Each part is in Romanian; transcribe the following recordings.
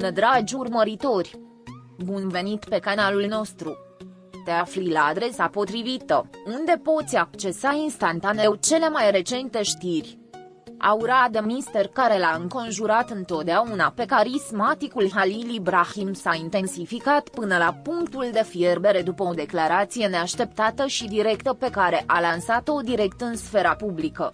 Bună dragi urmăritori! Bun venit pe canalul nostru! Te afli la adresa potrivită, unde poți accesa instantaneu cele mai recente știri. Aura de mister care l-a înconjurat întotdeauna pe carismaticul Halil Ibrahim s-a intensificat până la punctul de fierbere după o declarație neașteptată și directă pe care a lansat-o direct în sfera publică.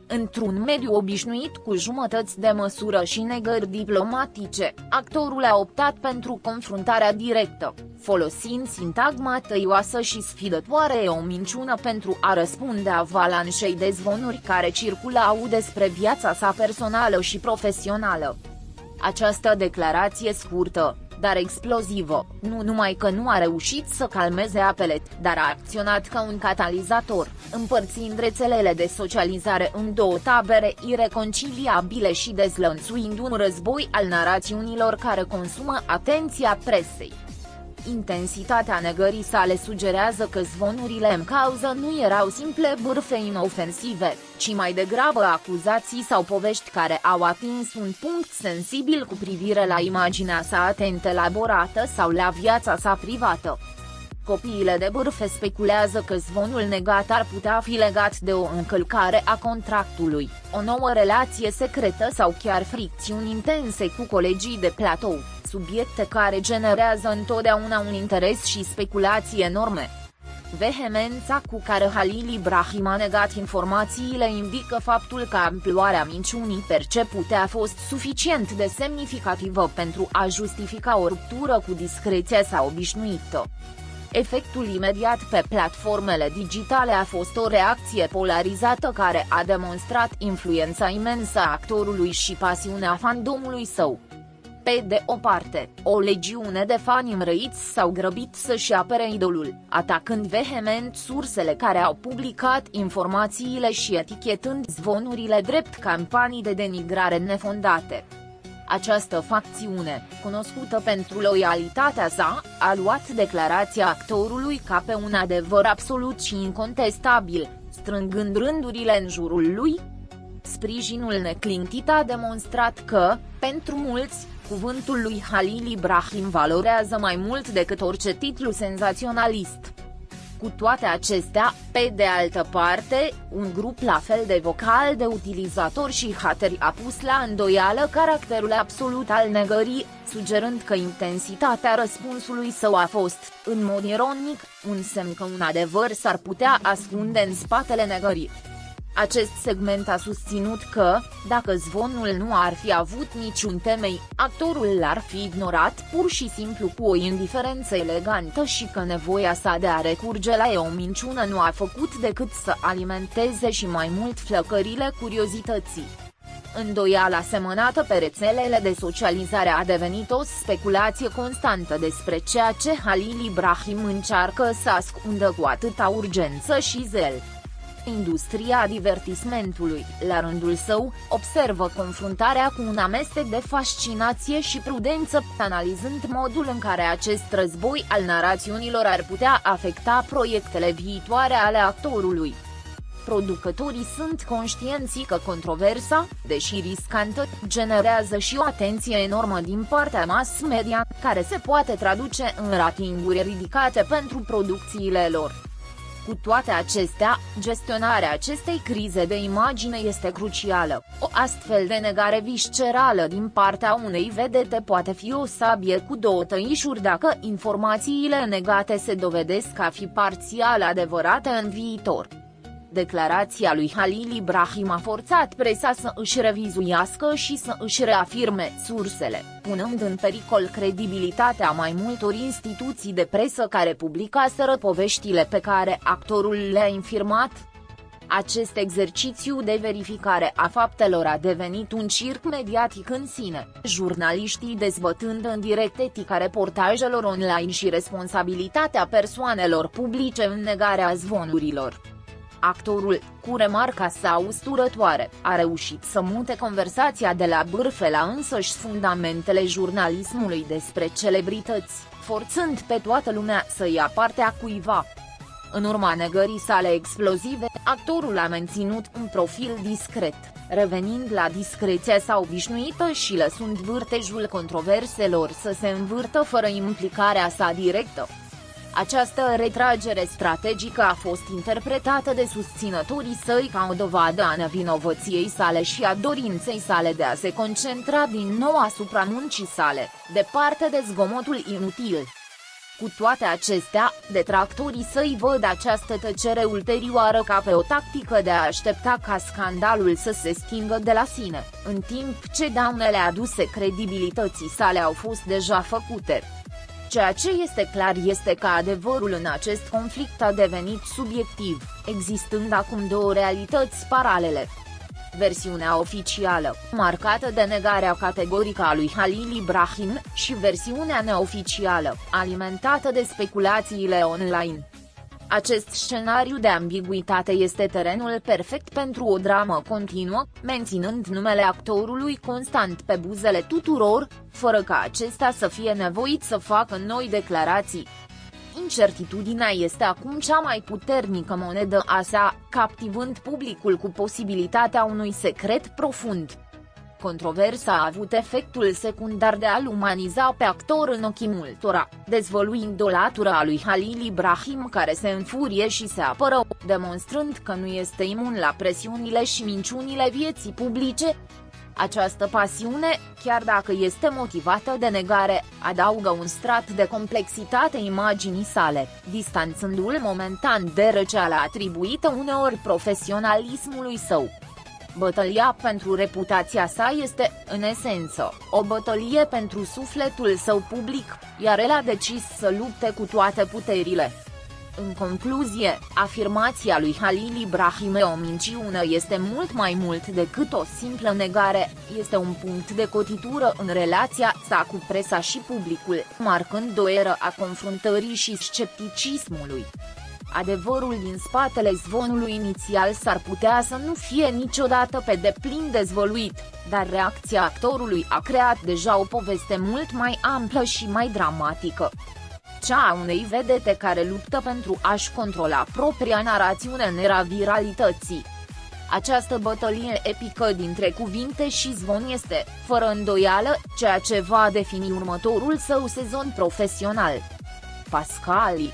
Într-un mediu obișnuit cu jumătăți de măsură și negări diplomatice, actorul a optat pentru confruntarea directă, folosind sintagma tăioasă și sfidătoare o minciună pentru a răspunde avalanșei de zvonuri care circulau despre viața sa personală și profesională. Această declarație scurtă, dar explozivă, nu numai că nu a reușit să calmeze apele, dar a acționat ca un catalizator, împărțind rețelele de socializare în două tabere ireconciliabile și dezlănțuind un război al narațiunilor care consumă atenția presei. Intensitatea negării sale sugerează că zvonurile în cauză nu erau simple bârfe inofensive, ci mai degrabă acuzații sau povești care au atins un punct sensibil cu privire la imaginea sa atent elaborată sau la viața sa privată. Copiile de bârfe speculează că zvonul negat ar putea fi legat de o încălcare a contractului, o nouă relație secretă sau chiar fricțiuni intense cu colegii de platou, subiecte care generează întotdeauna un interes și speculații enorme. Vehemența cu care Halil Ibrahim a negat informațiile indică faptul că amploarea minciunii percepute a fost suficient de semnificativă pentru a justifica o ruptură cu discreția sa obișnuită. Efectul imediat pe platformele digitale a fost o reacție polarizată care a demonstrat influența imensă a actorului și pasiunea fandomului său. Pe de o parte, o legiune de fani înrăiți s-au grăbit să-și apere idolul, atacând vehement sursele care au publicat informațiile și etichetând zvonurile drept campanii de denigrare nefondate. Această facțiune, cunoscută pentru loialitatea sa, a luat declarația actorului ca pe un adevăr absolut și incontestabil, strângând rândurile în jurul lui. Sprijinul neclintit a demonstrat că, pentru mulți, cuvântul lui Halil Ibrahim valorează mai mult decât orice titlu senzaționalist. Cu toate acestea, pe de altă parte, un grup la fel de vocal de utilizatori și hateri a pus la îndoială caracterul absolut al negării, sugerând că intensitatea răspunsului său a fost, în mod ironic, un semn că un adevăr s-ar putea ascunde în spatele negării. Acest segment a susținut că, dacă zvonul nu ar fi avut niciun temei, actorul l-ar fi ignorat pur și simplu cu o indiferență elegantă și că nevoia sa de a recurge la o minciună nu a făcut decât să alimenteze și mai mult flăcările curiozității. Îndoiala semănată pe rețelele de socializare a devenit o speculație constantă despre ceea ce Halil Ibrahim încearcă să ascundă cu atâta urgență și zel. Industria divertismentului, la rândul său, observă confruntarea cu un amestec de fascinație și prudență, analizând modul în care acest război al narațiunilor ar putea afecta proiectele viitoare ale actorului. Producătorii sunt conștienți că controversa, deși riscantă, generează și o atenție enormă din partea mass media, care se poate traduce în ratinguri ridicate pentru producțiile lor. Cu toate acestea, gestionarea acestei crize de imagine este crucială. O astfel de negare viscerală din partea unei vedete poate fi o sabie cu două tăișuri dacă informațiile negate se dovedesc a fi parțial adevărate în viitor. Declarația lui Halil Ibrahim a forțat presa să își revizuiască și să își reafirme sursele, punând în pericol credibilitatea mai multor instituții de presă care publicaseră poveștile pe care actorul le-a infirmat. Acest exercițiu de verificare a faptelor a devenit un circ mediatic în sine, jurnaliștii dezbătând în direct etica reportajelor online și responsabilitatea persoanelor publice în negarea zvonurilor. Actorul, cu remarca sa usturătoare, a reușit să mute conversația de la bârfe la însăși fundamentele jurnalismului despre celebrități, forțând pe toată lumea să ia partea cuiva. În urma negării sale explozive, actorul a menținut un profil discret, revenind la discreția sa obișnuită și lăsând vârtejul controverselor să se învârtă fără implicarea sa directă. Această retragere strategică a fost interpretată de susținătorii săi ca o dovadă a nevinovăției sale și a dorinței sale de a se concentra din nou asupra muncii sale, departe de zgomotul inutil. Cu toate acestea, detractorii săi văd această tăcere ulterioară ca pe o tactică de a aștepta ca scandalul să se stingă de la sine, în timp ce daunele aduse credibilității sale au fost deja făcute. Ceea ce este clar este că adevărul în acest conflict a devenit subiectiv, existând acum două realități paralele. Versiunea oficială, marcată de negarea categorică a lui Halil Ibrahim, și versiunea neoficială, alimentată de speculațiile online. Acest scenariu de ambiguitate este terenul perfect pentru o dramă continuă, menținând numele actorului constant pe buzele tuturor, fără ca acesta să fie nevoit să facă noi declarații. Incertitudinea este acum cea mai puternică monedă a sa, captivând publicul cu posibilitatea unui secret profund. Controversa a avut efectul secundar de a-l umaniza pe actor în ochii multora, dezvăluind o latură a lui Halil Ibrahim care se înfurie și se apără, demonstrând că nu este imun la presiunile și minciunile vieții publice. Această pasiune, chiar dacă este motivată de negare, adaugă un strat de complexitate imaginii sale, distanțându-l momentan de răceala atribuită uneori profesionalismului său. Bătălia pentru reputația sa este, în esență, o bătălie pentru sufletul său public, iar el a decis să lupte cu toate puterile. În concluzie, afirmația lui Halil Ibrahim o minciună este mult mai mult decât o simplă negare, este un punct de cotitură în relația sa cu presa și publicul, marcând o eră a confruntării și scepticismului. Adevărul din spatele zvonului inițial s-ar putea să nu fie niciodată pe deplin dezvăluit, dar reacția actorului a creat deja o poveste mult mai amplă și mai dramatică. Cea a unei vedete care luptă pentru a-și controla propria narațiune în era viralității. Această bătălie epică dintre cuvinte și zvon este, fără îndoială, ceea ce va defini următorul său sezon profesional. Pascali.